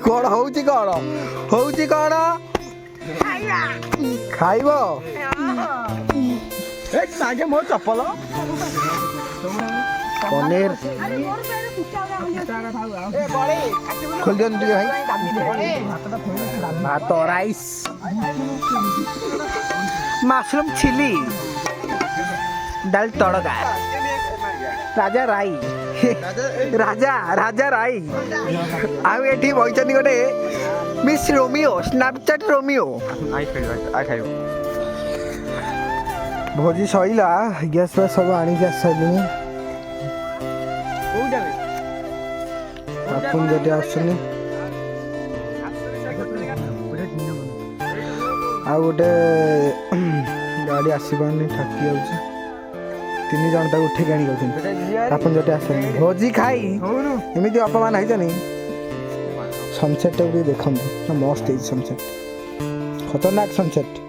कौन होउची कौन खाइब सागे मो चप्पल पनीर खोल दियन टिके भाई भात राइस मशरूम चिली दाल तड़का राजा राई राजा राई आउ एठी बइचनी गोटे मिस रोमियो स्नैपचैट रोमियो भोजी सइला गैस पे सब आनी के आसली अपन जटे आसनी आ गोटे गाड़ी आसपानी ठाकी जाऊँ तीन जन तक उठे आनी अपन जटे आसनी भोजी खाई एमती अपमान है सनसेट देखते मस्त सनसेट खतरनाक सनसेट।